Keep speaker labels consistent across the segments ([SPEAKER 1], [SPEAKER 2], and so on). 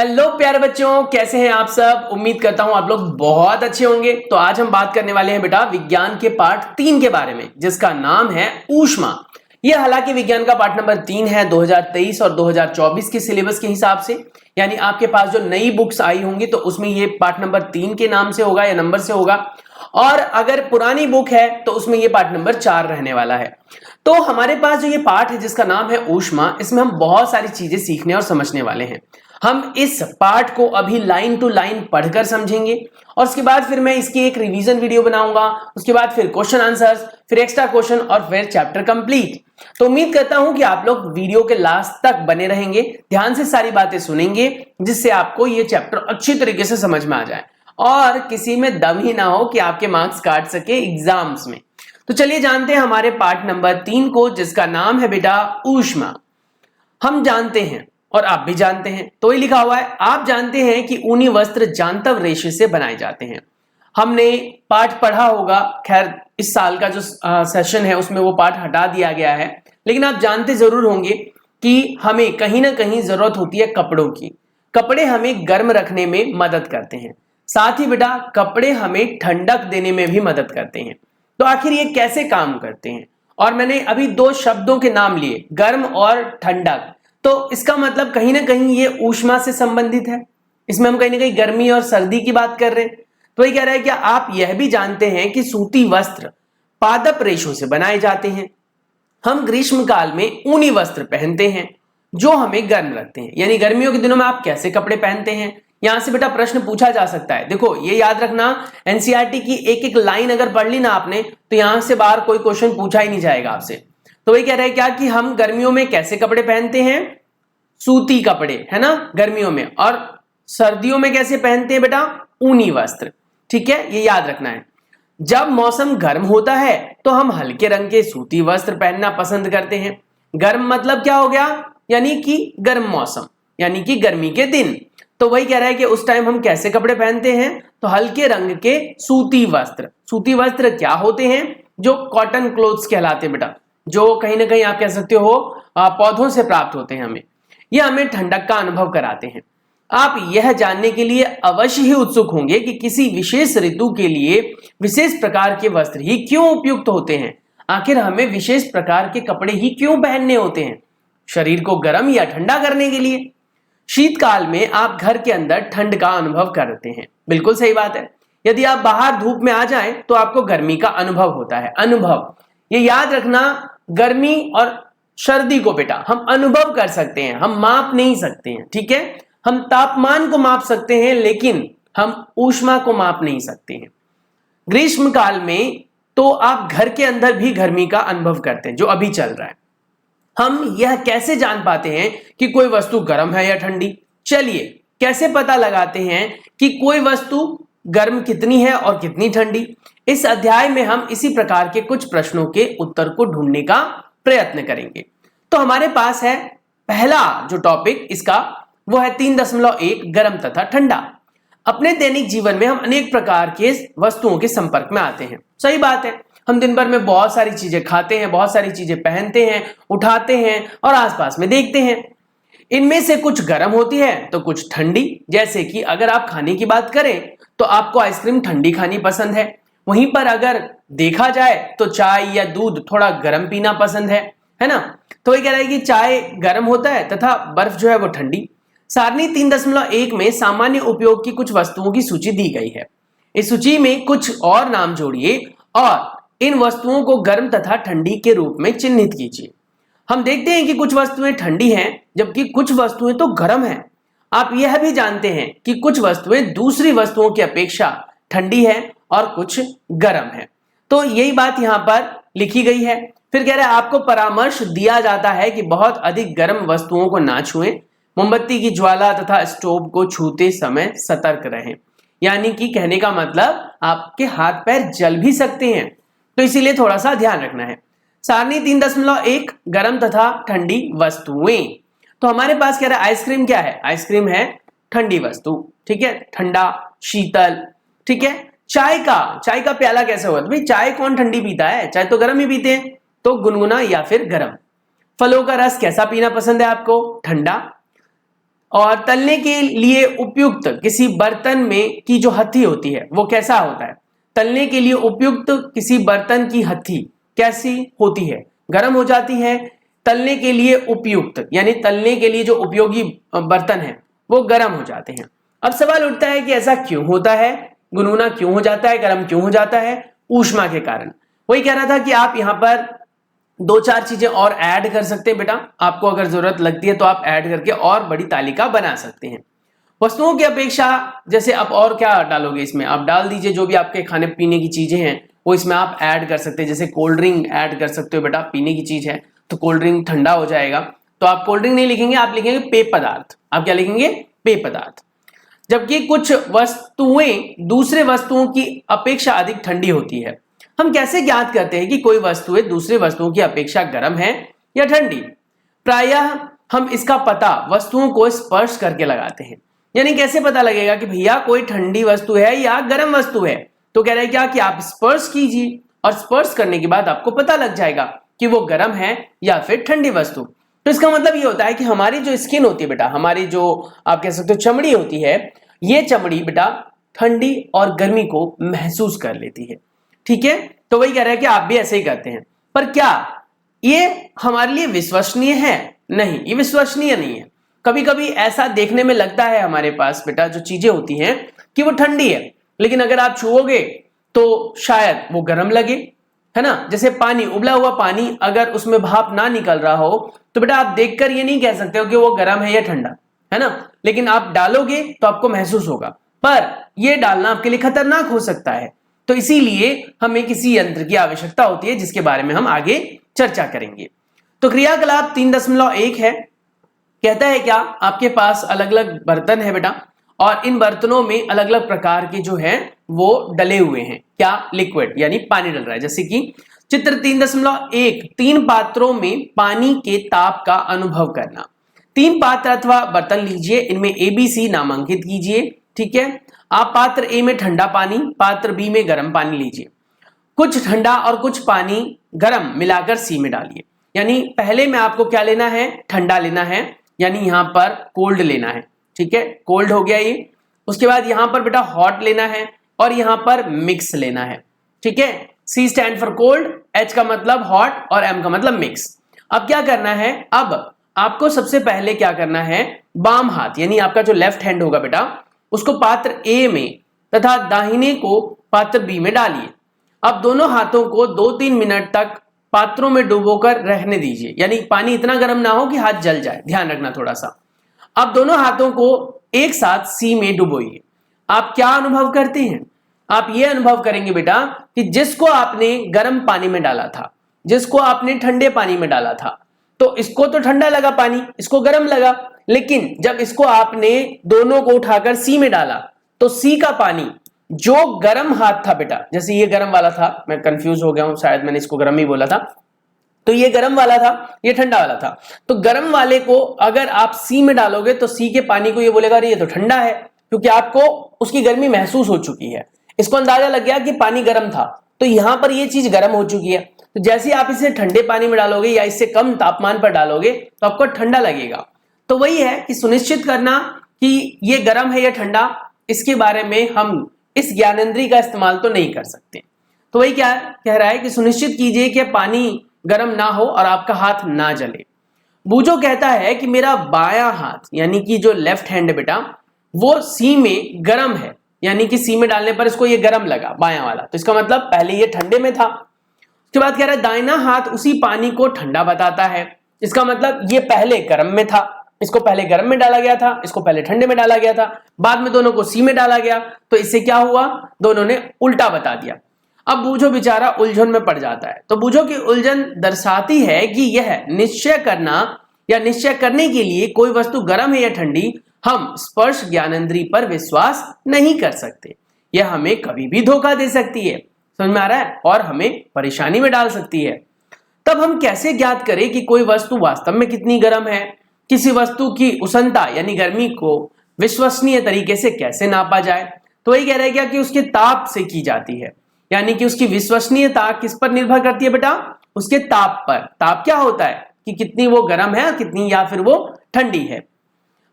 [SPEAKER 1] Hello प्यारे बच्चों, कैसे हैं आप सब। उम्मीद करता हूं आप लोग बहुत अच्छे होंगे। तो आज हम बात करने वाले हैं बेटा विज्ञान के पार्ट 3 के बारे में, जिसका नाम है ऊष्मा। यह हालांकि विज्ञान का पार्ट नंबर 3 है 2023 और 2024 के सिलेबस के हिसाब से। यानी आपके पास जो नई बुक्स आई होंगी तो उसमें ये पार्ट नंबर 3 के नाम से होगा या नंबर से होगा, और अगर पुरानी बुक है तो उसमें ये पार्ट नंबर 4 रहने वाला है। तो हमारे पास जो ये पार्ट है जिसका नाम है ऊष्मा, इसमें हम बहुत सारी चीजें सीखने और समझने वाले हैं। हम इस पार्ट को अभी लाइन टू लाइन पढ़कर समझेंगे और उसके बाद फिर मैं इसकी एक रिवीजन वीडियो बनाऊंगा। उसके बाद फिर क्वेश्चन आंसर्स, फिर एक्स्ट्रा क्वेश्चन और फिर चैप्टर कंप्लीट। तो उम्मीद करता हूं कि आप लोग वीडियो के लास्ट तक बने रहेंगे, ध्यान से सारी बातें सुनेंगे, जिससे आपको ये चैप्टर अच्छी तरीके से समझ में आ जाए और किसी में दम ही ना हो कि आपके मार्क्स काट सके एग्जाम्स में। तो चलिए जानते हैं हमारे पार्ट नंबर 3 को, जिसका नाम है बेटा ऊष्मा। हम जानते हैं और आप भी जानते हैं, तो ही लिखा हुआ है, आप जानते हैं कि ऊनी वस्त्र जांतव रेशे से बनाए जाते हैं। हमने पाठ पढ़ा होगा, खैर इस साल का जो सेशन है उसमें वो पाठ हटा दिया गया है, लेकिन आप जानते जरूर होंगे कि हमें कहीं ना कहीं जरूरत होती है कपड़ों की। कपड़े हमें गर्म रखने में मदद करते हैं, साथ ही बेटा कपड़े हमें ठंडक देने में भी मदद करते हैं। तो आखिर ये कैसे काम करते हैं? और मैंने अभी दो शब्दों के नाम लिए, गर्म और ठंडक, तो इसका मतलब कहीं ना कहीं ये ऊष्मा से संबंधित है। इसमें हम कहीं ना कहीं गर्मी और सर्दी की बात कर रहे हैं। तो ये कह रहा है कि आप यह भी जानते हैं कि सूती वस्त्र पादप रेशों से बनाए जाते हैं। हम ग्रीष्म काल में ऊनी वस्त्र पहनते हैं जो हमें गर्म रखते हैं। यानी गर्मियों के दिनों में आप कैसे कपड़े पहनते हैं, यहां से बेटा प्रश्न पूछा जा सकता है। देखो ये याद रखना, एनसीईआरटी की एक एक लाइन अगर पढ़ ली ना आपने तो यहां से बाहर कोई क्वेश्चन पूछा ही नहीं जाएगा आपसे। तो वही कह रहे हैं क्या कि हम गर्मियों में कैसे कपड़े पहनते हैं, सूती कपड़े, है ना, गर्मियों में, और सर्दियों में कैसे पहनते हैं बेटा, ऊनी वस्त्र। ठीक है, ये याद रखना है। जब मौसम गर्म होता है तो हम हल्के रंग के सूती वस्त्र पहनना पसंद करते हैं। गर्म मतलब क्या हो गया, यानी कि गर्म मौसम, यानी कि गर्मी के दिन। तो वही कह रहा है कि उस टाइम हम कैसे कपड़े पहनते हैं, तो हल्के रंग के सूती वस्त्र। सूती वस्त्र क्या होते हैं, जो कॉटन क्लोथ्स कहलाते हैं बेटा, जो कहीं ना कहीं आप कह सकते हो पौधों से प्राप्त होते हैं। हमें यह हमें ठंडक का अनुभव कराते हैं। आप यह जानने के लिए अवश्य ही उत्सुक होंगे कि किसी विशेष ऋतु के लिए विशेष प्रकार के वस्त्र ही क्यों उपयुक्त होते हैं। आखिर हमें विशेष प्रकार के कपड़े ही क्यों पहनने होते हैं, शरीर को गर्म या ठंडा करने के लिए। शीतकाल में आप घर के अंदर ठंड का अनुभव करते हैं, बिल्कुल सही बात है। यदि आप बाहर धूप में आ जाएं तो आपको गर्मी का अनुभव होता है। अनुभव, ये याद रखना, गर्मी और सर्दी को बेटा हम अनुभव कर सकते हैं, हम माप नहीं सकते हैं। ठीक है, हम तापमान को माप सकते हैं लेकिन हम ऊष्मा को माप नहीं सकते हैं। ग्रीष्म काल में तो आप घर के अंदर भी गर्मी का अनुभव करते हैं, जो अभी चल रहा है। हम यह कैसे जान पाते हैं कि कोई वस्तु गर्म है या ठंडी? चलिए कैसे पता लगाते हैं कि कोई वस्तु गर्म कितनी है और कितनी ठंडी। इस अध्याय में हम इसी प्रकार के कुछ प्रश्नों के उत्तर को ढूंढने का प्रयत्न करेंगे। तो हमारे पास है पहला जो टॉपिक इसका, वो है 3.1 गर्म तथा ठंडा। अपने दैनिक जीवन में हम अनेक प्रकार के वस्तुओं के संपर्क में आते हैं। सही बात है, हम दिन भर में बहुत सारी चीजें खाते हैं, बहुत सारी चीजें पहनते हैं, उठाते हैं और आसपास में देखते हैं। इनमें से कुछ गर्म होती है तो कुछ ठंडी। जैसे कि अगर आप खाने की बात करें तो आपको आइसक्रीम ठंडी खानी पसंद है, वहीं पर अगर देखा जाए तो चाय या दूध थोड़ा गर्म पीना पसंद है ना। तो ये कह रहा है कि चाय गर्म होता है तथा बर्फ जो है वो ठंडी। सारणी 3.1 में सामान्य उपयोग की कुछ वस्तुओं की सूची दी गई है। इस सूची में कुछ और नाम जोड़िए और इन वस्तुओं को गर्म तथा ठंडी के रूप में चिन्हित कीजिए। हम देखते हैं कि कुछ वस्तुएं ठंडी हैं जबकि कुछ वस्तुएं तो गर्म हैं। आप यह भी जानते हैं कि कुछ वस्तुएं दूसरी वस्तुओं की अपेक्षा ठंडी है और कुछ गर्म है। तो यही बात यहां पर लिखी गई है। फिर कह रहा है आपको परामर्श दिया जाता है कि बहुत अधिक गर्म वस्तुओं को ना छुएं। मोमबत्ती की ज्वाला तथा स्टोव को छूते समय सतर्क रहें। यानी कि कहने का मतलब आपके हाथ पैर जल भी सकते हैं, तो इसीलिए थोड़ा सा ध्यान रखना है। सारणी 3.1 गर्म तथा ठंडी वस्तुएं। तो हमारे पास कह रहा है आइसक्रीम क्या है, आइसक्रीम है ठंडी वस्तु। ठीक है, ठंडा, शीतल। ठीक है, चाय का प्याला कैसे होगा, तो भाई चाय कौन ठंडी पीता है, चाय तो गर्म ही पीते हैं, तो गुनगुना या फिर गर्म। फलों का रस कैसा पीना पसंद है आपको, ठंडा। और तलने के लिए उपयुक्त किसी बर्तन में की जो हथी होती है वो कैसा होता है? तलने के लिए उपयुक्त किसी बर्तन की हथी कैसी होती है? गर्म हो जाती है। तलने के लिए उपयुक्त यानी तलने के लिए जो उपयोगी बर्तन है वो गर्म हो जाते हैं। अब सवाल उठता है कि ऐसा क्यों होता है? गुनगुना क्यों हो जाता है, गर्म क्यों हो जाता है? ऊष्मा के कारण। वही कह रहा था कि आप यहां पर दो चार चीजें और ऐड कर सकते हैं बेटा, आपको अगर जरूरत लगती है तो आप ऐड करके और बड़ी तालिका बना सकते हैं। वस्तुओं की अपेक्षा जैसे आप और क्या डालोगे इसमें, आप डाल दीजिए जो भी आपके खाने पीने की चीजें हैं वो इसमें आप ऐड कर सकते हैं। जैसे कोल्ड ड्रिंक ऐड कर सकते हो बेटा, पीने की चीज है तो कोल्ड ड्रिंक ठंडा हो जाएगा, तो आप कोल्ड ड्रिंक नहीं लिखेंगे, आप लिखेंगे पेय पदार्थ। आप क्या लिखेंगे? पेय पदार्थ। जबकि कुछ वस्तुएं दूसरे वस्तुओं की अपेक्षा अधिक ठंडी होती है। हम कैसे ज्ञात करते हैं कि कोई वस्तुएं दूसरे वस्तुओं की अपेक्षा गर्म है या ठंडी? प्रायः हम इसका पता वस्तुओं को स्पर्श करके लगाते हैं। यानी कैसे पता लगेगा कि भैया कोई ठंडी वस्तु है या गर्म वस्तु है? तो कह रहे हैं क्या कि आप स्पर्श कीजिए और स्पर्श करने के बाद आपको पता लग जाएगा कि वो गर्म है या फिर ठंडी वस्तु। तो इसका मतलब ये होता है कि हमारी जो स्किन होती है बेटा, हमारी जो आप कह सकते हो चमड़ी होती है, ये चमड़ी बेटा ठंडी और गर्मी को महसूस कर लेती है। ठीक है, तो वही कह रहा है कि आप भी ऐसे ही करते हैं। पर क्या ये हमारे लिए विश्वसनीय है? नहीं, ये विश्वसनीय नहीं है। कभी कभी ऐसा देखने में लगता है हमारे पास बेटा जो चीजें होती हैं कि वो ठंडी है, लेकिन अगर आप छुओगे तो शायद वो गर्म लगे, है ना। जैसे पानी, उबला हुआ पानी, अगर उसमें भाप ना निकल रहा हो तो बेटा आप देखकर ये नहीं कह सकते हो कि वो गर्म है या ठंडा, है ना। लेकिन आप डालोगे तो आपको महसूस होगा, पर यह डालना आपके लिए खतरनाक हो सकता है। तो इसीलिए हमें किसी यंत्र की आवश्यकता होती है जिसके बारे में हम आगे चर्चा करेंगे। तो क्रियाकलाप 3.1 है, कहता है क्या, आपके पास अलग अलग बर्तन है बेटा और इन बर्तनों में अलग अलग प्रकार के जो है वो डले हुए हैं। क्या? लिक्विड यानी पानी डल रहा है। जैसे कि चित्र 3.1, 3 पात्रों में पानी के ताप का अनुभव करना। 3 पात्र अथवा बर्तन लीजिए, इनमें ABC नामांकित कीजिए। ठीक है, आप पात्र ए में ठंडा पानी, पात्र बी में गर्म पानी लीजिए। कुछ ठंडा और कुछ पानी गर्म मिलाकर सी में डालिए। यानी पहले में आपको क्या लेना है? ठंडा लेना है, यानी यहां पर कोल्ड लेना है। ठीक है, कोल्ड हो गया ये। उसके बाद यहां पर बेटा हॉट लेना है और यहां पर मिक्स लेना है। ठीक है, C stand for cold, H का मतलब हॉट और M का मतलब मिक्स। अब क्या करना है? अब आपको सबसे पहले क्या करना है, बाम हाथ यानी आपका जो लेफ्ट हैंड होगा बेटा, उसको पात्र A में तथा दाहिने को पात्र B में डालिए। अब दोनों हाथों को 2-3 मिनट तक पात्रों में डुबोकर रहने दीजिए, यानी पानी इतना गर्म ना हो कि हाथ जल जाए, ध्यान रखना थोड़ा सा। अब दोनों हाथों को एक साथ सी में डुबोइए। आप क्या अनुभव करते हैं? आप ये अनुभव करेंगे बेटा कि जिसको आपने गर्म पानी में डाला था, जिसको आपने ठंडे पानी में डाला था, तो इसको तो ठंडा लगा पानी, इसको गर्म लगा, लेकिन जब इसको आपने दोनों को उठाकर सी में डाला तो सी का पानी जो गर्म हाथ था बेटा, जैसे ये गर्म वाला था, मैं कंफ्यूज हो गया हूं, शायद मैंने इसको गर्म ही बोला था, तो ये गर्म वाला था, ये ठंडा वाला था। तो गर्म वाले को अगर आप सी में डालोगे तो सी के पानी को ये बोलेगा अरे ये तो ठंडा है, क्योंकि आपको उसकी गर्मी महसूस हो चुकी है। इसको अंदाजा लग गया कि पानी गर्म था, तो यहां पर ये चीज गर्म हो चुकी है। तो जैसे आप इसे ठंडे पानी में डालोगे या इससे कम तापमान पर डालोगे तो आपको ठंडा लगेगा। तो वही है कि सुनिश्चित करना कि ये गर्म है या ठंडा, इसके बारे में हम इस ज्ञानेंद्रिय का इस्तेमाल तो नहीं कर सकते। तो वही क्या कह रहा है कि सुनिश्चित कीजिए कि पानी गर्म ना हो और आपका हाथ ना जले। बूजो कहता है कि मेरा बायां हाथ यानी कि जो लेफ्ट हैंड है बेटा वो सी में गर्म है, यानी कि सी में डालने पर इसको ये गर्म लगा बायां वाला, तो इसका मतलब पहले ये ठंडे में था। उसके बाद कह रहा है दाहिना हाथ उसी पानी को ठंडा बताता है, इसका मतलब ये पहले गर्म में था, इसको पहले गर्म में डाला गया था, इसको पहले ठंडे में डाला गया था, बाद में दोनों को सी में डाला गया, तो इससे क्या हुआ, दोनों ने उल्टा बता दिया। अब बूझो बेचारा उलझन में पड़ जाता है। तो बूझो की उलझन दर्शाती है कि यह निश्चय करना या निश्चय करने के लिए कोई वस्तु गर्म है या ठंडी हम स्पर्श ज्ञानेंद्रिय पर विश्वास नहीं कर सकते। यह हमें कभी भी धोखा दे सकती है, समझ में आ रहा है, और हमें परेशानी में डाल सकती है। तब हम कैसे ज्ञात करें कि कोई वस्तु वास्तव में कितनी गर्म है? किसी वस्तु की उष्णता यानी गर्मी को विश्वसनीय तरीके से कैसे नापा जाए? तो वही कह रहे हैं क्या कि उसके ताप से की जाती है, यानी कि उसकी विश्वसनीयता किस पर निर्भर करती है बेटा? उसके ताप पर। ताप क्या होता है कि कितनी वो गर्म है और कितनी या फिर वो ठंडी है।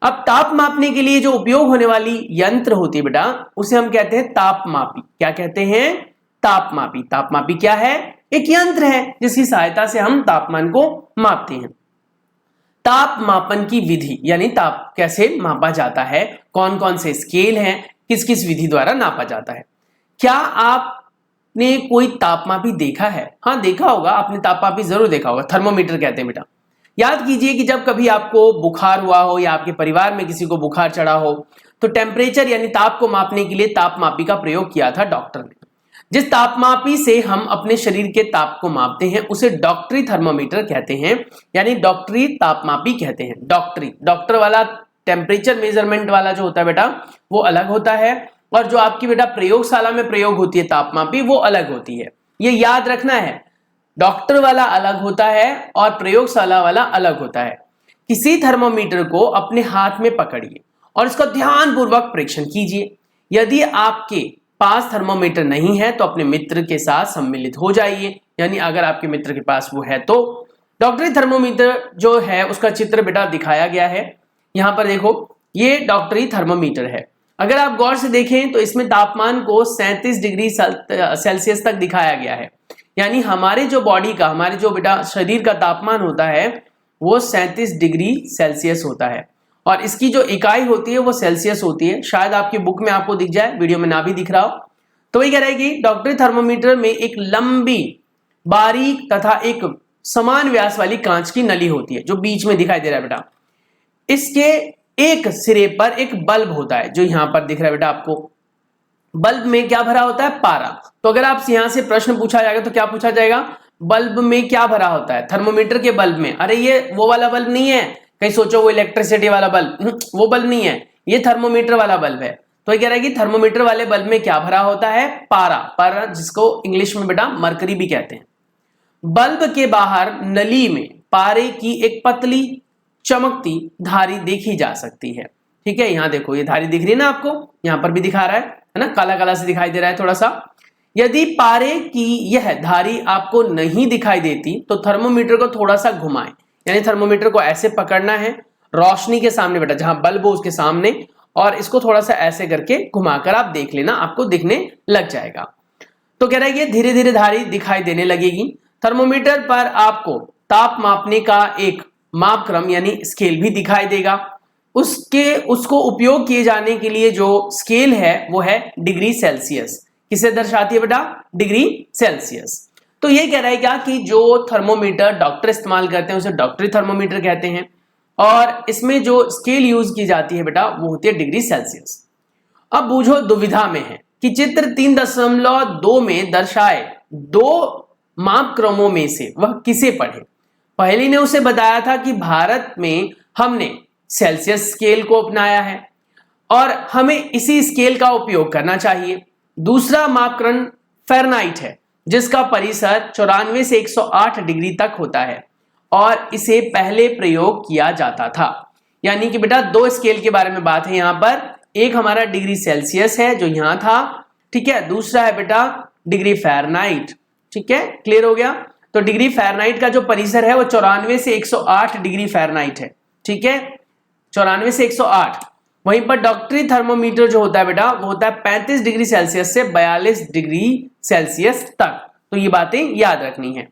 [SPEAKER 1] अब ताप मापने के लिए जो उपयोग होने वाली यंत्र होती है बेटा, उसे हम कहते हैं तापमापी। क्या कहते हैं? तापमापी। तापमापी क्या है? एक यंत्र है जिसकी सहायता से हम तापमान को मापते हैं। ताप मापन की विधि यानी ताप कैसे मापा जाता है, कौन कौन से स्केल हैं, किस किस विधि द्वारा नापा जाता है। क्या आपने कोई तापमापी देखा है? हाँ देखा होगा, आपने तापमापी जरूर देखा होगा, थर्मोमीटर कहते हैं बेटा। याद कीजिए कि जब कभी आपको बुखार हुआ हो या आपके परिवार में किसी को बुखार चढ़ा हो तो टेम्परेचर यानी ताप को मापने के लिए तापमापी का प्रयोग किया था डॉक्टर ने। जिस तापमापी से हम अपने शरीर के ताप को मापते हैं उसे डॉक्टरी थर्मोमीटर कहते हैं, यानी डॉक्टरी तापमापी कहते हैं। डॉक्टरी, डॉक्टर वाला टेम्परेचर मेजरमेंट वाला जो होता है बेटा वो अलग होता है, और जो आपकी बेटा प्रयोगशाला में प्रयोग होती है तापमापी वो अलग होती है। ये याद रखना है, डॉक्टर वाला अलग होता है और प्रयोगशाला वाला अलग होता है। किसी थर्मोमीटर को अपने हाथ में पकड़िए और इसका ध्यानपूर्वक परीक्षण कीजिए। यदि आपके पास थर्मोमीटर नहीं है तो अपने मित्र के साथ सम्मिलित हो जाइए, यानी अगर आपके मित्र के पास वो है तो। डॉक्टरी थर्मोमीटर जो है उसका चित्र बेटा दिखाया गया है, यहां पर देखो, ये डॉक्टरी थर्मोमीटर है। अगर आप गौर से देखें तो इसमें तापमान को 37 डिग्री सेल्सियस तक दिखाया गया है, यानी हमारे जो बॉडी का, हमारे जो बेटा शरीर का तापमान होता है वो 37 डिग्री सेल्सियस होता है, और इसकी जो इकाई होती है वो सेल्सियस होती है। शायद आपकी बुक में आपको दिख जाए, वीडियो में ना भी दिख रहा हो। तो वही कह रहा है कि डॉक्टरी थर्मोमीटर में एक लंबी, बारीक तथा एक समान व्यास वाली कांच की नली होती है जो बीच में दिखाई दे रहा है बेटा। इसके एक सिरे पर एक बल्ब होता है जो यहां पर दिख रहा है बेटा आपको। बल्ब में क्या भरा होता है? पारा। तो अगर आप यहां से प्रश्न पूछा जाएगा तो क्या पूछा जाएगा? बल्ब में क्या भरा होता है? थर्मोमीटर के बल्ब में। अरे ये वो वाला बल्ब नहीं है, कहीं सोचो वो इलेक्ट्रिसिटी वाला बल्ब, वो बल्ब नहीं है, ये थर्मोमीटर वाला बल्ब है। तो ये कह रहा है कि थर्मोमीटर वाले बल्ब में क्या भरा होता है? पारा। पारा जिसको इंग्लिश में बेटा मरकरी भी कहते हैं। बल्ब के बाहर नली में पारे की एक पतली चमकती धारी देखी जा सकती है। ठीक है, यहां देखो ये धारी दिख रही है ना आपको, यहां पर भी दिखा रहा है ना, काला काला से दिखाई दे रहा है थोड़ा सा। यदि पारे की यह धारी आपको नहीं दिखाई देती तो थर्मोमीटर को थोड़ा सा घुमाएं, यानी थर्मोमीटर को ऐसे पकड़ना है रोशनी के सामने बेटा, जहां बल्ब हो उसके सामने, और इसको थोड़ा सा ऐसे करके घुमाकर आप देख लेना, आपको दिखने लग जाएगा। तो कह रहा है कि धीरे धीरे धारी दिखाई देने लगेगी। थर्मोमीटर पर आपको ताप मापने का एक मापक्रम यानी स्केल भी दिखाई देगा। उसको उपयोग किए जाने के लिए जो स्केल है वो है डिग्री सेल्सियस। किसे दर्शाती है बेटा? Degree Celsius. तो ये कह रहा है क्या कि जो थर्मोमीटर डॉक्टर इस्तेमाल करते हैं उसे डॉक्टरी थर्मोमीटर कहते हैं, और इसमें जो स्केल यूज की जाती है बेटा वो होती है डिग्री सेल्सियस। अब बूझो दुविधा में है कि चित्र 3.2 में दर्शाए दो मापक्रमों में से वह किसे पढ़े। पहली ने उसे बताया था कि भारत में हमने सेल्सियस स्केल को अपनाया है और हमें इसी स्केल का उपयोग करना चाहिए। दूसरा मापक्रम फ़ारेनहाइट है जिसका परिसर 94 से 108 डिग्री तक होता है और इसे पहले प्रयोग किया जाता था। यानी कि बेटा दो स्केल के बारे में बात है यहां पर। एक हमारा डिग्री सेल्सियस है जो यहां था, ठीक है, दूसरा है बेटा डिग्री फ़ारेनहाइट। ठीक है, क्लियर हो गया। तो डिग्री फ़ारेनहाइट का जो परिसर है वो 94 से 108 डिग्री फ़ारेनहाइट है। ठीक है, 94 से 108। वहीं पर डॉक्टरी थर्मोमीटर जो होता है बेटा वो होता है 35 डिग्री सेल्सियस से 42 डिग्री सेल्सियस तक। तो ये बातें याद रखनी है।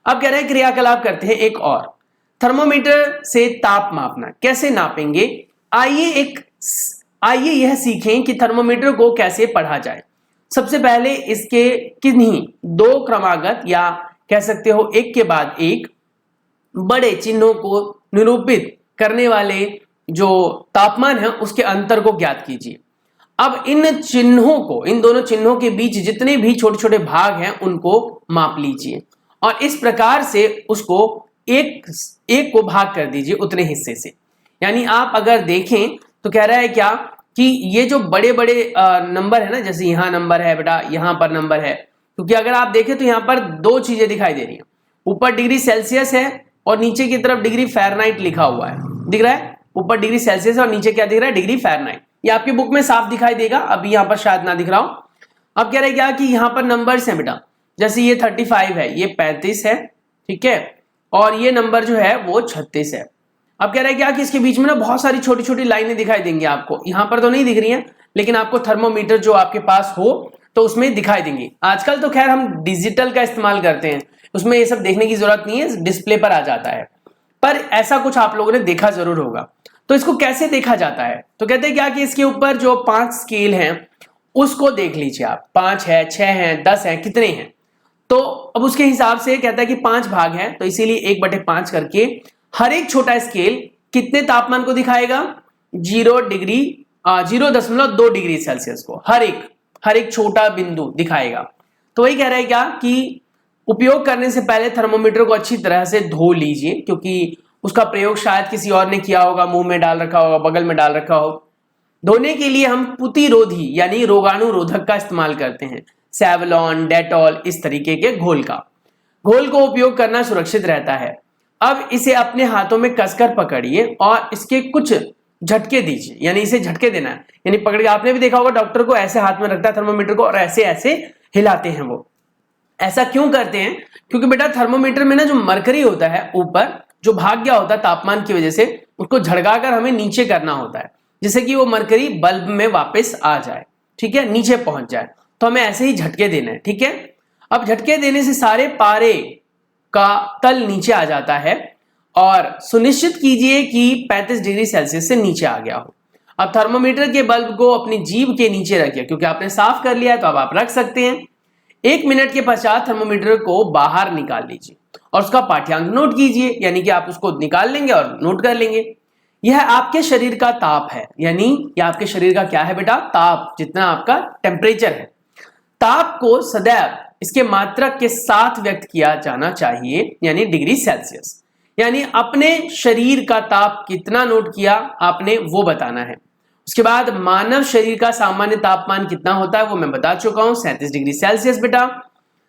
[SPEAKER 1] अब कह रहे हैं क्रियाकलाप करते हैं एक और, थर्मोमीटर से ताप मापना कैसे नापेंगे। आइए यह सीखें कि थर्मोमीटर को कैसे पढ़ा जाए। सबसे पहले इसके किन्हीं दो क्रमागत या कह सकते हो एक के बाद एक बड़े चिन्हों को निरूपित करने वाले जो तापमान है उसके अंतर को ज्ञात कीजिए। अब इन चिन्हों को, इन दोनों चिन्हों के बीच जितने भी छोटे छोटे भाग हैं उनको माप लीजिए और इस प्रकार से उसको एक को भाग कर दीजिए उतने हिस्से से। यानी आप अगर देखें तो कह रहा है क्या कि ये जो बड़े बड़े नंबर है ना, जैसे यहां नंबर है बेटा, यहां पर नंबर है, क्योंकि अगर आप देखें तो यहां पर दो चीजें दिखाई दे रही हैं। ऊपर डिग्री सेल्सियस है और नीचे की तरफ डिग्री फ़ारेनहाइट लिखा हुआ है, दिख रहा है। ऊपर डिग्री सेल्सियस और नीचे क्या दिख रहा है? Degree Fahrenheit. ये आपकी बुक में साफ दिखाई देगा, अभी यहाँ पर शायद ना दिख रहा हो। अब कह रहे क्या कि यहाँ पर नंबर्स हैं बेटा, जैसे ये 35 है, ये 35 है, ठीक है, और ये नंबर जो है वो 36 है। अब कह रहा है क्या कि इसके बीच में ना बहुत सारी छोटी छोटी लाइनें दिखाई देंगी आपको, यहां पर तो नहीं दिख रही हैं लेकिन आपको थर्मोमीटर जो आपके पास हो तो उसमें दिखाई देंगी। आजकल तो खैर हम डिजिटल का इस्तेमाल करते हैं, उसमें ये सब देखने की जरूरत नहीं है, डिस्प्ले पर आ जाता है, पर ऐसा कुछ आप लोगों ने देखा जरूर होगा। तो इसको कैसे देखा जाता है, तो कहते हैं क्या कि इसके ऊपर जो 5 स्केल हैं उसको देख लीजिए आप, 5 है, 6 है, 10 है, कितने हैं। तो अब उसके हिसाब से कहता है कि 5 भाग हैं, तो इसीलिए 1/5 करके हर एक छोटा स्केल कितने तापमान को दिखाएगा, 0.2 डिग्री सेल्सियस को हर एक छोटा बिंदु दिखाएगा। तो वही कह रहा है क्या कि उपयोग करने से पहले थर्मोमीटर को अच्छी तरह से धो लीजिए, क्योंकि उसका प्रयोग शायद किसी और ने किया होगा, मुंह में डाल रखा होगा, बगल में डाल रखा हो। धोने के लिए हम पुतिरोधी यानी रोगाणुरोधक का इस्तेमाल करते हैं, सेवलॉन, डेटॉल, इस तरीके के घोल को उपयोग करना सुरक्षित रहता है। अब इसे अपने हाथों में कसकर पकड़िए और इसके कुछ झटके दीजिए, यानी इसे झटके देना है, यानी पकड़ के, आपने भी देखा होगा डॉक्टर को ऐसे हाथ में रखता है थर्मोमीटर को और ऐसे ऐसे हिलाते हैं। वो ऐसा क्यों करते हैं, क्योंकि बेटा थर्मोमीटर में ना जो मरकरी होता है ऊपर जो भाग गया होता है तापमान की वजह से, उसको झड़काकर हमें नीचे करना होता है, जिससे कि वो मरकरी बल्ब में वापस आ जाए, ठीक है, नीचे पहुंच जाए। तो हमें ऐसे ही झटके देना है, ठीक है। अब झटके देने से सारे पारे का तल नीचे आ जाता है और सुनिश्चित कीजिए कि 35 डिग्री सेल्सियस से नीचे आ गया हो। अब थर्मोमीटर के बल्ब को अपनी जीभ के नीचे रखिए, क्योंकि आपने साफ कर लिया है तो अब आप रख सकते हैं। 1 मिनट के पश्चात थर्मोमीटर को बाहर निकाल लीजिए और उसका पाठ्यांक नोट कीजिए, यानी कि आप उसको निकाल लेंगे और नोट कर लेंगे। यह आपके शरीर का ताप है, यानी यह आपके शरीर का क्या है बेटा, ताप, जितना आपका टेम्परेचर है। ताप को सदैव इसके मात्रक के साथ व्यक्त किया जाना चाहिए, यानी डिग्री सेल्सियस। यानी अपने शरीर का ताप कितना नोट किया आपने वो बताना है। उसके बाद मानव शरीर का सामान्य तापमान कितना होता है वो मैं बता चुका हूं, 37 डिग्री सेल्सियस। बेटा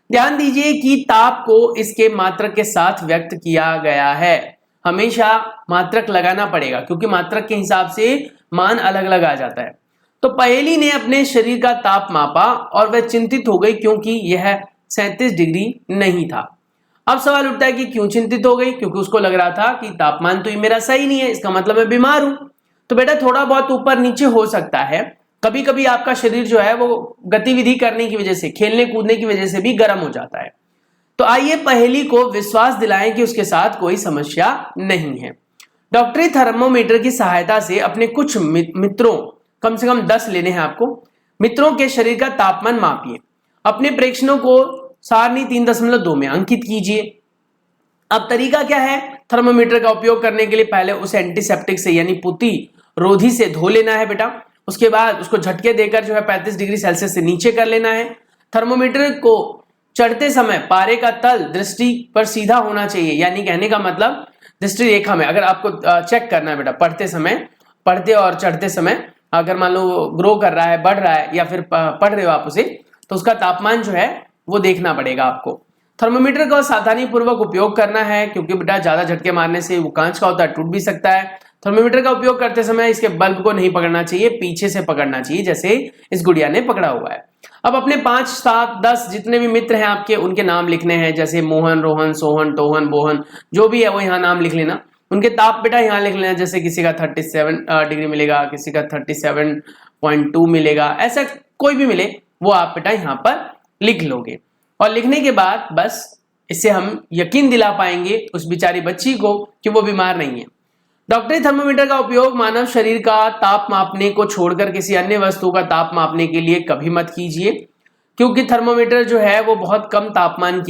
[SPEAKER 1] ध्यान दीजिए कि ताप को इसके मात्रक के साथ व्यक्त किया गया है, हमेशा मात्रक लगाना पड़ेगा, क्योंकि मात्रक के हिसाब से मान अलग अलग आ जाता है। तो पहेली ने अपने शरीर का ताप मापा और वह चिंतित हो गई, क्योंकि यह 37 डिग्री नहीं था। अब सवाल उठता है कि क्यों चिंतित हो गई, क्योंकि उसको लग रहा था कि तापमान तो ये मेरा सही नहीं है, इसका मतलब मैं बीमार हूं। तो बेटा थोड़ा बहुत ऊपर नीचे हो सकता है, कभी कभी आपका शरीर जो है वो गतिविधि करने की वजह से, खेलने कूदने की वजह से भी गर्म हो जाता है। तो आइए पहेली को विश्वास दिलाएं कि उसके साथ कोई समस्या नहीं है। डॉक्टरी थर्मोमीटर की सहायता से अपने कुछ मित्रों, कम से कम 10 लेने हैं आपको, मित्रों के शरीर का तापमान मापिए। अपने प्रेक्षणों को सारणी 3.2 में अंकित कीजिए। अब तरीका क्या है, थर्मोमीटर का उपयोग करने के लिए पहले उसे एंटीसेप्टिक से यानी पुती रोधी से धो लेना है बेटा। उसके बाद उसको झटके देकर जो है 35 डिग्री सेल्सियस से नीचे कर लेना है। थर्मोमीटर को चढ़ते समय पारे का तल दृष्टि पर सीधा होना चाहिए, यानी कहने का मतलब दृष्टि रेखा में। अगर आपको चेक करना है बेटा पढ़ते और चढ़ते समय, अगर मान लो ग्रो कर रहा है, बढ़ रहा है, या फिर पढ़ रहे हो आप उसे, तो उसका तापमान जो है वो देखना पड़ेगा आपको। थर्मोमीटर का सावधानी पूर्वक उपयोग करना है, क्योंकि बेटा ज्यादा झटके मारने से वो कांच का होता है, टूट भी सकता है। थर्मोमीटर का उपयोग करते समय इसके बल्ब को नहीं पकड़ना चाहिए, पीछे से पकड़ना चाहिए, जैसे इस गुड़िया ने पकड़ा हुआ है। अब अपने 5, 7, 10 जितने भी मित्र हैं आपके, उनके नाम लिखने हैं, जैसे मोहन, रोहन, सोहन, टोहन, बोहन, जो भी है वो यहाँ नाम लिख लेना। उनके ताप बेटा यहाँ लिख लेना, जैसे किसी का 37 डिग्री मिलेगा, किसी का 37.2 मिलेगा, ऐसा कोई भी मिले वो आप बेटा यहाँ पर लिख लोगे। और लिखने के बाद बस इससे हम यकीन दिला पाएंगे उस बेचारी बच्ची को कि वो बीमार नहीं है। डॉक्टरी थर्मोमीटर का उपयोग मानव शरीर का ताप मापने को छोड़कर किसी अन्य वस्तु का ताप मापने के लिए कभी मत कीजिए, क्योंकि थर्मोमीटर जो है वो बहुत कम तापमान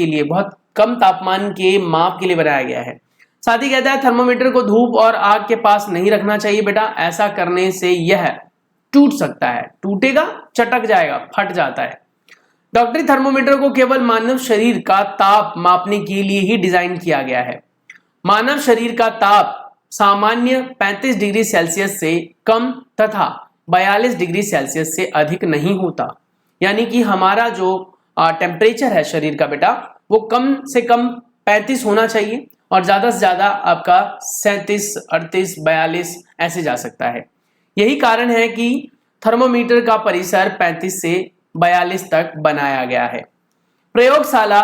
[SPEAKER 1] के माप के लिए बनाया गया है। साथ ही कहता है थर्मोमीटर को धूप और आग के पास नहीं रखना चाहिए बेटा, ऐसा करने से यह टूट सकता है, टूटेगा, चटक जाएगा, फट जाता है। डॉक्टरी थर्मोमीटर को केवल मानव शरीर का ताप मापने के लिए ही डिजाइन किया गया है। मानव शरीर का ताप सामान्य 35 डिग्री सेल्सियस से कम तथा 42 डिग्री सेल्सियस से अधिक नहीं होता, यानी कि हमारा जो टेम्परेचर है शरीर का बेटा वो कम से कम 35 होना चाहिए और ज्यादा से ज्यादा आपका 37, 38, 42 ऐसे जा सकता है। यही कारण है कि थर्मोमीटर का परिसर 35 से 42 तक बनाया गया है। प्रयोगशाला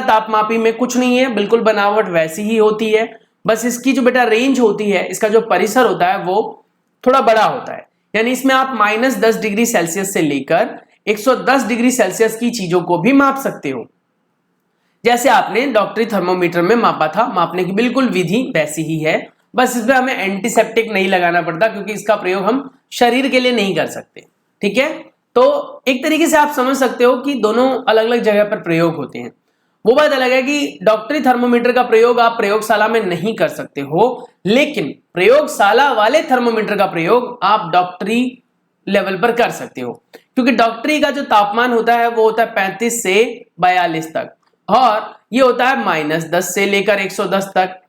[SPEAKER 1] तापमापी में कुछ नहीं है, बिल्कुल बनावट वैसी ही होती है। बस इसकी जो बेटा रेंज होती है, इसका जो परिसर होता है वो थोड़ा बड़ा होता है। यानी इसमें आप -10 डिग्री सेल्सियस से लेकर 110 डिग्री सेल्सियस की चीजों को भी माप सकते हो। जैसे आपने डॉक्टरी थर्मोमीटर में मापा था, मापने की बिल्कुल विधि वैसी ही है, बस इसमें हमें एंटीसेप्टिक नहीं लगाना पड़ता क्योंकि इसका प्रयोग हम शरीर के लिए नहीं कर सकते। ठीक है, तो एक तरीके से आप समझ सकते हो कि दोनों अलग अलग जगह पर प्रयोग होते हैं। वो बात अलग है कि डॉक्टरी थर्मोमीटर का प्रयोग आप प्रयोगशाला में नहीं कर सकते हो, लेकिन प्रयोगशाला वाले थर्मोमीटर का प्रयोग आप डॉक्टरी लेवल पर कर सकते हो, क्योंकि डॉक्टरी का जो तापमान होता है वो होता है 35 से 42 तक, और ये होता है -10 से लेकर 110 तक।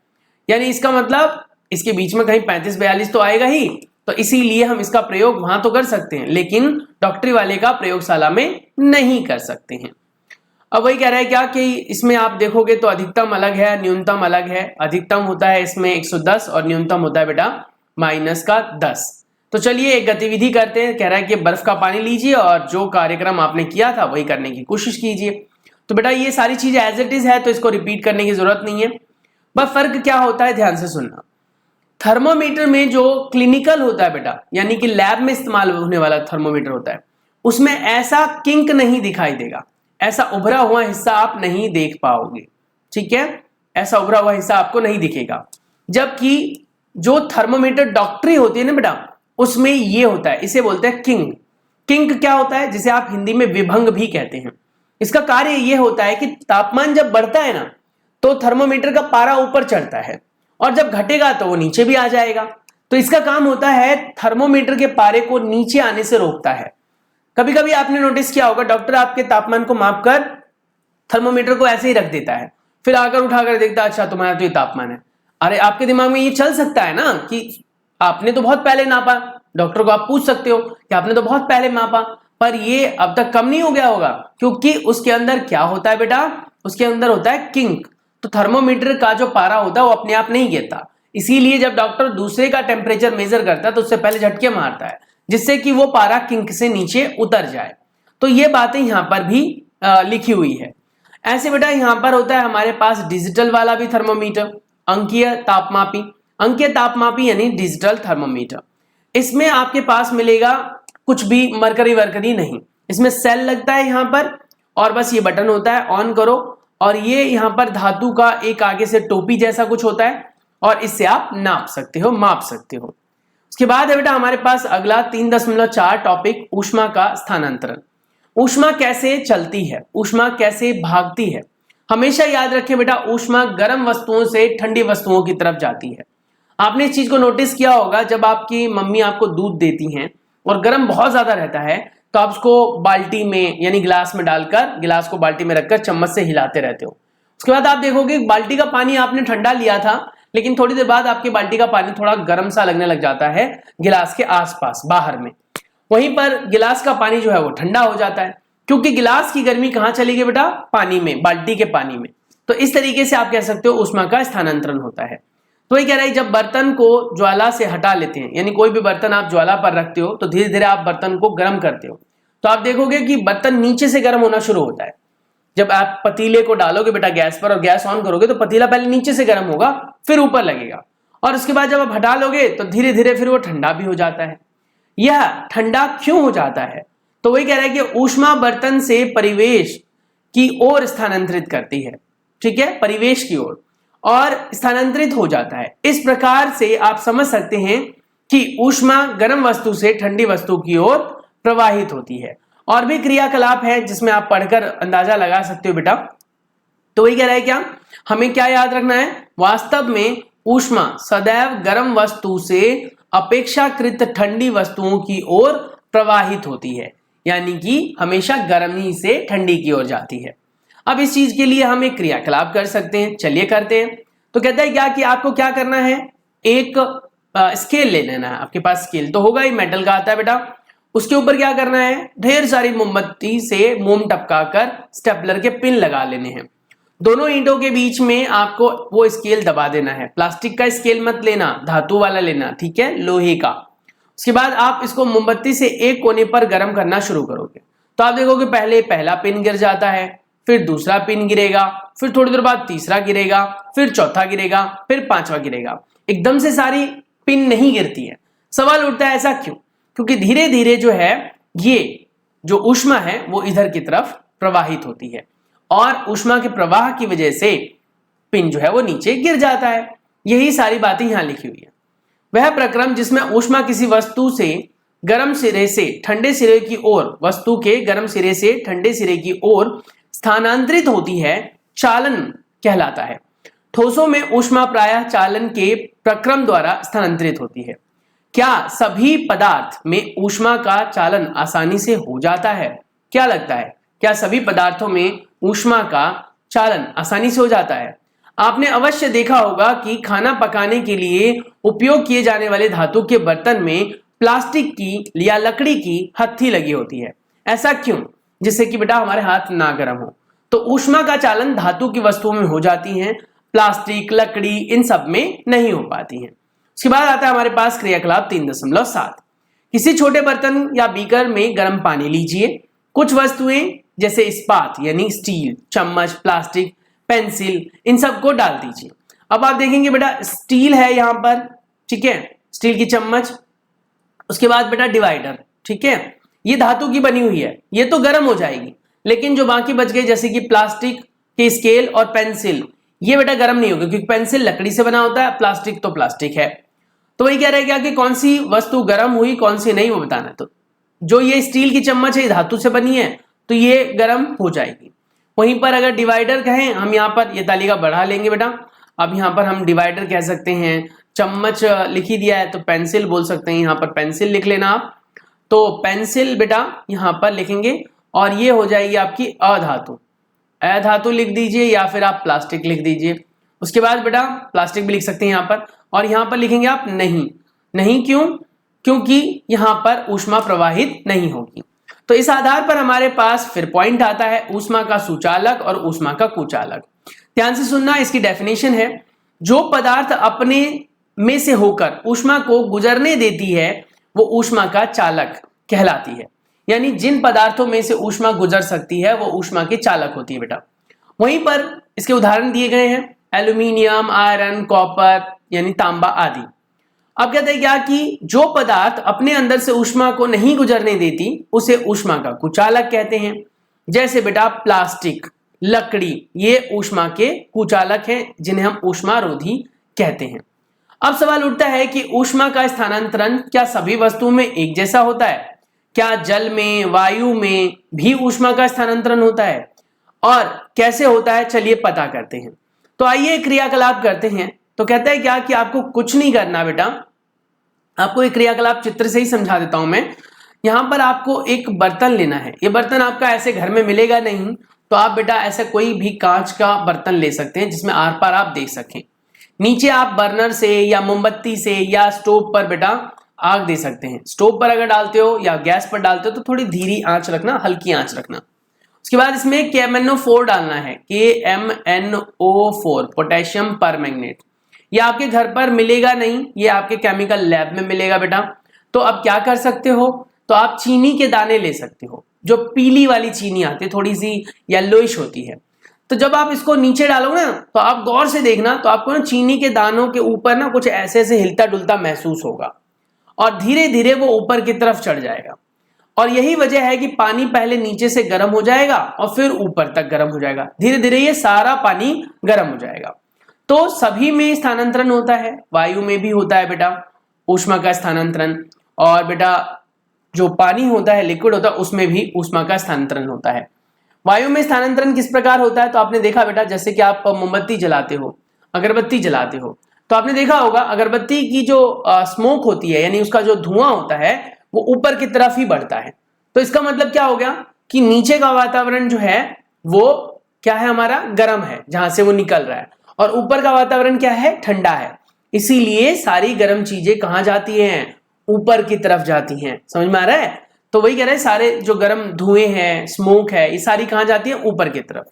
[SPEAKER 1] यानी इसका मतलब इसके बीच में कहीं 35-42 तो आएगा ही, तो इसीलिए हम इसका प्रयोग वहां तो कर सकते हैं, लेकिन डॉक्टरी वाले का प्रयोगशाला में नहीं कर सकते हैं। अब वही कह रहा है क्या कि इसमें आप देखोगे तो अधिकतम अलग है, न्यूनतम अलग है। अधिकतम होता है इसमें 110 और न्यूनतम होता है बेटा -10। तो चलिए एक गतिविधि करते हैं। कह रहा है कि बर्फ का पानी लीजिए और जो कार्यक्रम आपने किया था वही करने की कोशिश कीजिए। तो बेटा ये सारी चीजें एज इट इज है, तो इसको रिपीट करने की जरूरत नहीं है। बस फर्क क्या होता है ध्यान से सुनना। थर्मोमीटर में जो क्लिनिकल होता है बेटा, यानी कि लैब में इस्तेमाल होने वाला थर्मोमीटर होता है, उसमें ऐसा किंक नहीं दिखाई देगा, ऐसा उभरा हुआ हिस्सा आप नहीं देख पाओगे। ठीक है, ऐसा उभरा हुआ हिस्सा आपको नहीं दिखेगा। जबकि जो थर्मोमीटर डॉक्टरी होती है ना बेटा, उसमें ये होता है, इसे बोलते हैं किंक। किंक क्या होता है, जिसे आप हिंदी में विभंग भी कहते हैं। इसका कार्य ये होता है कि तापमान जब बढ़ता है ना, तो थर्मोमीटर का पारा ऊपर चढ़ता है, और जब घटेगा तो वो नीचे भी आ जाएगा। तो इसका काम होता है थर्मोमीटर के पारे को नीचे आने से रोकता है। कभी कभी आपने नोटिस किया होगा, डॉक्टर आपके तापमान को मापकर थर्मोमीटर को ऐसे ही रख देता है, फिर आकर उठाकर देखता है अच्छा तुम्हारा तो ये तापमान है। अरे आपके दिमाग में ये चल सकता है ना कि आपने तो बहुत पहले नापा, डॉक्टर को आप पूछ सकते हो कि आपने तो बहुत पहले मापा, पर ये अब तक कम नहीं हो गया होगा, क्योंकि उसके अंदर क्या होता है बेटा, उसके अंदर होता है किंक। तो थर्मोमीटर का जो पारा होता है वो अपने आप नहीं गिरता, इसीलिए जब डॉक्टर दूसरे का टेम्परेचर मेजर करता है तो उससे पहले झटके मारता है, जिससे कि वो पारा किंक से नीचे उतर जाए। तो ये बातें यहां पर भी लिखी हुई है। ऐसे बेटा यहां पर होता है हमारे पास डिजिटल वाला भी थर्मोमीटर, अंकीय तापमापी। अंकीय तापमापी यानी डिजिटल थर्मोमीटर। इसमें आपके पास मिलेगा कुछ भी मरकरी वर्करी नहीं, इसमें सेल लगता है यहां पर, और बस ये बटन होता है, ऑन करो, और ये यहां पर धातु का एक आगे से टोपी जैसा कुछ होता है, और इससे आप नाप सकते हो, माप सकते हो। उसके बाद है बेटा हमारे पास अगला 3.4 टॉपिक, ऊष्मा का स्थानांतरण। ऊष्मा कैसे चलती है, ऊष्मा कैसे भागती है। हमेशा याद रखें बेटा, ऊष्मा गर्म वस्तुओं से ठंडी वस्तुओं की तरफ जाती है। आपने इस चीज को नोटिस किया होगा, जब आपकी मम्मी आपको दूध देती हैं और गर्म बहुत ज्यादा रहता है, तो आप उसको बाल्टी में यानी गिलास में डालकर, गिलास को बाल्टी में रखकर चम्मच से हिलाते रहते हो। उसके बाद आप देखोगे बाल्टी का पानी आपने ठंडा लिया था, लेकिन थोड़ी देर बाद आपकी बाल्टी का पानी थोड़ा गर्म सा लगने लग जाता है गिलास के आसपास बाहर में। वहीं पर गिलास का पानी जो है वो ठंडा हो जाता है, क्योंकि गिलास की गर्मी कहां चली गई बेटा, पानी में, बाल्टी के पानी में। तो इस तरीके से आप कह सकते हो ऊष्मा का स्थानांतरण होता है। तो ये कह रहा है जब बर्तन को ज्वाला से हटा लेते हैं, यानी कोई भी बर्तन आप ज्वाला पर रखते हो तो धीरे धीरे आप बर्तन को गर्म करते हो, तो आप देखोगे कि बर्तन नीचे से गर्म होना शुरू होता है। जब आप पतीले को डालोगे बेटा गैस पर और गैस ऑन करोगे तो पतीला पहले नीचे से गर्म होगा, फिर ऊपर लगेगा, और उसके बाद जब आप हटा लोगे तो धीरे धीरे फिर वो ठंडा भी हो जाता है। यह ठंडा क्यों हो जाता है, तो वही कह रहा है कि ऊष्मा बर्तन से परिवेश की ओर स्थानांतरित करती है। ठीक है, परिवेश की ओर, और स्थानांतरित हो जाता है। इस प्रकार से आप समझ सकते हैं कि ऊष्मा गर्म वस्तु से ठंडी वस्तु की ओर प्रवाहित होती है। और भी क्रियाकलाप है जिसमें आप पढ़कर अंदाजा लगा सकते हो बेटा। तो वही कह रहा है क्या, हमें क्या याद रखना है, वास्तव में ऊष्मा सदैव गर्म वस्तु से अपेक्षाकृत ठंडी वस्तुओं की ओर प्रवाहित होती है, यानी कि हमेशा गर्मी से ठंडी की ओर जाती है। अब इस चीज के लिए हम एक क्रियाकलाप कर सकते हैं, चलिए करते हैं। तो कहता है क्या कि आपको क्या करना है, एक स्केल ले लेना है। आपके पास स्केल तो होगा ही, मेटल का आता है बेटा। उसके ऊपर क्या करना है, ढेर सारी मोमबत्ती से मोम टपकाकर स्टेपलर के पिन लगा लेने हैं। दोनों ईंटों के बीच में आपको वो स्केल दबा देना है। प्लास्टिक का स्केल मत लेना, धातु वाला लेना, ठीक है, लोहे का। उसके बाद आप इसको मोमबत्ती से एक कोने पर गर्म करना शुरू करोगे, तो आप देखोगे पहले पहला पिन गिर जाता है, फिर दूसरा पिन गिरेगा, फिर थोड़ी देर बाद तीसरा गिरेगा, फिर चौथा गिरेगा, फिर पांचवा गिरेगा। एकदम से सारी पिन नहीं गिरती है। सवाल उठता है ऐसा क्यों? क्योंकि धीरे धीरे जो है ये जो ऊष्मा है वो इधर की तरफ प्रवाहित होती है और ऊष्मा के प्रवाह की वजह से पिन जो है वो नीचे गिर जाता है। यही सारी बातें यहां लिखी हुई है। वह प्रक्रम जिसमें ऊष्मा किसी वस्तु से गर्म सिरे से ठंडे सिरे की ओर, वस्तु के गर्म सिरे से ठंडे सिरे की ओर स्थानांतरित होती है, चालन कहलाता है। ठोसों में ऊष्मा प्रायः चालन के प्रक्रम द्वारा स्थानांतरित होती है। क्या सभी पदार्थ में ऊष्मा का चालन आसानी से हो जाता है? क्या लगता है, क्या सभी पदार्थों में ऊष्मा का चालन आसानी से हो जाता है? आपने अवश्य देखा होगा कि खाना पकाने के लिए उपयोग किए जाने वाले धातु के बर्तन में प्लास्टिक की या लकड़ी की हत्थी लगी होती है। ऐसा क्यों? जिससे कि बेटा हमारे हाथ ना गर्म हो। तो ऊष्मा का चालन धातु की वस्तुओं में हो जाती है, प्लास्टिक, लकड़ी इन सब में नहीं हो पाती है। उसके बाद आता है हमारे पास क्रियाकलाप 3.7। किसी छोटे बर्तन या बीकर में गर्म पानी लीजिए। कुछ वस्तुएं जैसे इस्पात यानी स्टील, चम्मच, प्लास्टिक, पेंसिल इन सबको डाल दीजिए। अब आप देखेंगे बेटा स्टील है यहां पर, ठीक है, स्टील की चम्मच। उसके बाद बेटा डिवाइडर, ठीक है, ये धातु की बनी हुई है, ये तो गर्म हो जाएगी, लेकिन जो बाकी बच गए जैसे कि प्लास्टिक के स्केल और पेंसिल, ये बेटा गर्म नहीं होगा क्योंकि पेंसिल लकड़ी से बना होता है, प्लास्टिक तो प्लास्टिक है। तो वही कह रहे हैं कि कौन सी वस्तु गर्म हुई कौन सी नहीं वो बताना है। तो जो ये स्टील की चम्मच है धातु से बनी है तो ये गर्म हो जाएगी। वहीं पर अगर डिवाइडर कहें, हम यहाँ पर ये तालिका बढ़ा लेंगे बेटा। अब यहाँ पर हम डिवाइडर कह सकते हैं, चम्मच लिखी दिया है तो पेंसिल बोल सकते हैं, यहाँ पर पेंसिल लिख लेना आप। तो पेंसिल बेटा यहाँ पर लिखेंगे और ये हो जाएगी आपकी अधातु। अधातु लिख दीजिए या फिर आप प्लास्टिक लिख दीजिए। उसके बाद बेटा प्लास्टिक भी लिख सकते हैं यहाँ पर, और यहाँ पर लिखेंगे आप नहीं। नहीं क्यों? क्योंकि यहाँ पर ऊष्मा प्रवाहित नहीं होगी। तो इस आधार पर हमारे पास फिर पॉइंट आता है ऊष्मा का सुचालक और ऊष्मा का कुचालक। ध्यान से सुनना, इसकी डेफिनेशन है, जो पदार्थ अपने में से होकर ऊष्मा को गुजरने देती है वो ऊष्मा का चालक कहलाती है। यानी जिन पदार्थों में से ऊष्मा गुजर सकती है वो ऊष्मा के चालक होती है बेटा। वहीं पर इसके उदाहरण दिए गए हैं, एल्यूमिनियम, आयरन, कॉपर यानी तांबा आदि। अब कहते हैं क्या कि जो पदार्थ अपने अंदर से ऊष्मा को नहीं गुजरने देती उसे ऊष्मा का कुचालक कहते हैं। जैसे बेटा प्लास्टिक, लकड़ी, ये ऊष्मा के कुचालक हैं जिन्हें हम ऊष्मारोधी कहते हैं। अब सवाल उठता है कि ऊष्मा का स्थानांतरण क्या सभी वस्तुओं में एक जैसा होता है? क्या जल में, वायु में भी ऊष्मा का स्थानांतरण होता है और कैसे होता है? चलिए पता करते हैं। तो आइए क्रियाकलाप करते हैं। तो कहता है क्या कि आपको कुछ नहीं करना बेटा, आपको एक क्रियाकलाप चित्र से ही समझा देता हूं मैं। यहां पर आपको एक बर्तन लेना है। ये बर्तन आपका ऐसे घर में मिलेगा नहीं, तो आप बेटा ऐसा कोई भी कांच का बर्तन ले सकते हैं जिसमें आर पार आप देख सकें। नीचे आप बर्नर से या मोमबत्ती से या स्टोव पर बेटा आग दे सकते हैं। स्टोव पर अगर डालते हो या गैस पर डालते हो तो थोड़ी धीमी आंच रखना, हल्की आंच रखना। उसके बाद इसमें KMnO4 डालना है, KMnO4 पोटेशियम परमैंगनेट। ये आपके घर पर मिलेगा नहीं, ये आपके केमिकल लैब में मिलेगा बेटा। तो अब क्या कर सकते हो, तो आप चीनी के दाने ले सकते हो, जो पीली वाली चीनी आती है, थोड़ी सी येलोइश होती है। तो जब आप इसको नीचे डालोगे ना तो आप गौर से देखना, तो आपको ना चीनी के दानों के ऊपर ना कुछ ऐसे ऐसे हिलता डुलता महसूस होगा और धीरे धीरे वो ऊपर की तरफ चढ़ जाएगा। और यही वजह है कि पानी पहले नीचे से गर्म हो जाएगा और फिर ऊपर तक गर्म हो जाएगा। धीरे धीरे ये सारा पानी गर्म हो जाएगा। तो सभी में स्थानांतरण होता है, वायु में भी होता है बेटा ऊष्मा का स्थानांतरण, और बेटा जो पानी होता है, लिक्विड होता है, उसमें भी ऊष्मा का स्थानांतरण होता है। वायु में स्थानांतरण किस प्रकार होता है? तो आपने देखा बेटा, जैसे कि आप मोमबत्ती जलाते हो, अगरबत्ती जलाते हो, तो आपने देखा होगा अगरबत्ती की जो स्मोक होती है, यानी उसका जो धुआं होता है वो ऊपर की तरफ ही बढ़ता है। तो इसका मतलब क्या हो गया कि नीचे का वातावरण जो है वो क्या है, हमारा गर्म है जहां से वो निकल रहा है, और ऊपर का वातावरण क्या है, ठंडा है। इसीलिए सारी गर्म चीजें कहां जाती हैं, ऊपर की तरफ जाती हैं। समझ में आ रहा है? तो वही कह रहे हैं, सारे जो गर्म धुएं हैं, स्मोक है, ये सारी कहां जाती है, ऊपर की तरफ।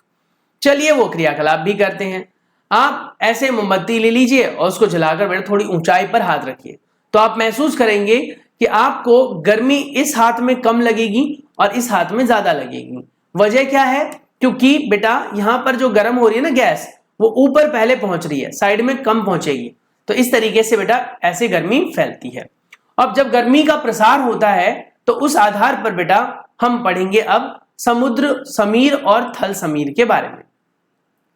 [SPEAKER 1] चलिए वो क्रियाकलाप भी करते हैं। आप ऐसे मोमबत्ती ले लीजिए और उसको जलाकर बेटा थोड़ी ऊंचाई पर हाथ रखिए, तो आप महसूस करेंगे कि आपको गर्मी इस हाथ में कम लगेगी और इस हाथ में ज्यादा लगेगी। वजह क्या है? क्योंकि बेटा यहां पर जो गर्म हो रही है ना गैस, वो ऊपर पहले पहुंच रही है, साइड में कम पहुंचेगी। तो इस तरीके से बेटा ऐसे गर्मी फैलती है। अब जब गर्मी का प्रसार होता है तो उस आधार पर बेटा हम पढ़ेंगे अब समुद्र समीर और थल समीर के बारे में।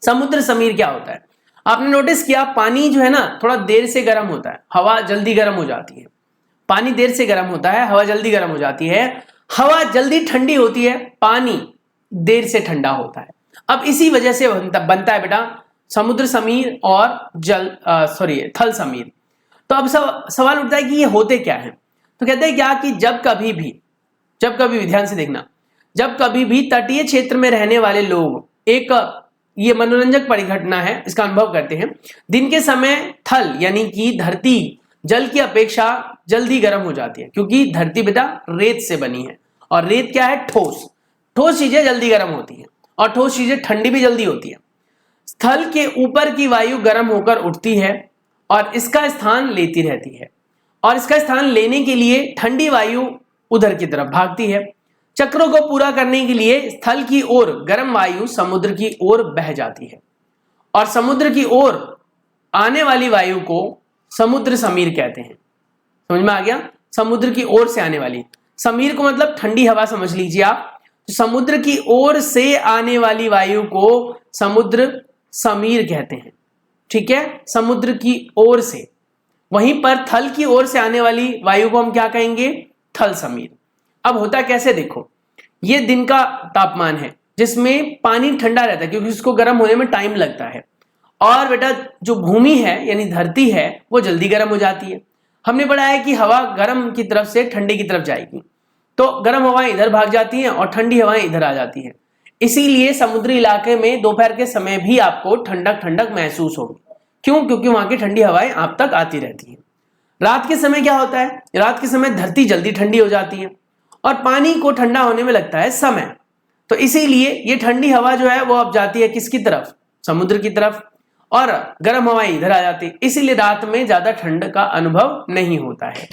[SPEAKER 1] समुद्र समीर क्या होता है? आपने नोटिस किया पानी जो है ना थोड़ा देर से गर्म होता है, हवा जल्दी गर्म हो जाती है। पानी देर से गर्म होता है, हवा जल्दी गर्म हो जाती है। हवा जल्दी ठंडी होती है, पानी देर से ठंडा होता है। अब इसी वजह से बनता है बेटा समुद्र समीर और थल समीर। तो अब सवाल उठता है कि ये होते क्या है? तो कहते हैं क्या कि जब कभी भी ध्यान से देखना, जब कभी भी तटीय क्षेत्र में रहने वाले लोग ये मनोरंजक परिघटना है, इसका अनुभव करते हैं। दिन के समय थल यानी कि धरती जल की अपेक्षा जल्दी गर्म हो जाती है, क्योंकि धरती बेटा रेत से बनी है और रेत क्या है? ठोस चीजें जल्दी गर्म होती हैं और ठोस चीजें ठंडी भी जल्दी होती है। स्थल के ऊपर की वायु गर्म होकर उठती है और इसका स्थान लेती रहती है, और इसका स्थान लेने के लिए ठंडी वायु उधर की तरफ भागती है। चक्रों को पूरा करने के लिए स्थल की ओर गर्म वायु समुद्र की ओर बह जाती है, और समुद्र की ओर आने वाली वायु को समुद्र समीर कहते हैं। समझ में आ गया? समुद्र की ओर से आने वाली, समीर को मतलब ठंडी हवा समझ लीजिए आप। समुद्र की ओर से आने वाली वायु को समुद्र समीर कहते हैं। ठीक है, समुद्र की ओर से। वहीं पर थल की ओर से आने वाली वायु को हम क्या कहेंगे? थल समीर। अब होता कैसे देखो, ये दिन का तापमान है जिसमें पानी ठंडा रहता है क्योंकि उसको गर्म होने में टाइम लगता है, और बेटा जो भूमि है यानी धरती है वो जल्दी गर्म हो जाती है। हमने पढ़ा है कि हवा गर्म की तरफ से ठंडी की तरफ जाएगी, तो गर्म हवाएं इधर भाग जाती हैं और ठंडी हवाएं इधर आ जाती हैं। इसीलिए समुद्री इलाके में दोपहर के समय भी आपको ठंडक ठंडक महसूस होगी। क्यों? क्योंकि वहां की ठंडी हवाएं आप तक आती रहती हैं। रात के समय क्या होता है? रात के समय धरती जल्दी ठंडी हो जाती है और पानी को ठंडा होने में लगता है समय। तो इसीलिए ये ठंडी हवा जो है वो अब जाती है किसकी तरफ? समुद्र की तरफ, और गर्म हवाएं इधर आ जाती है। इसीलिए रात में ज्यादा ठंड का अनुभव नहीं होता है।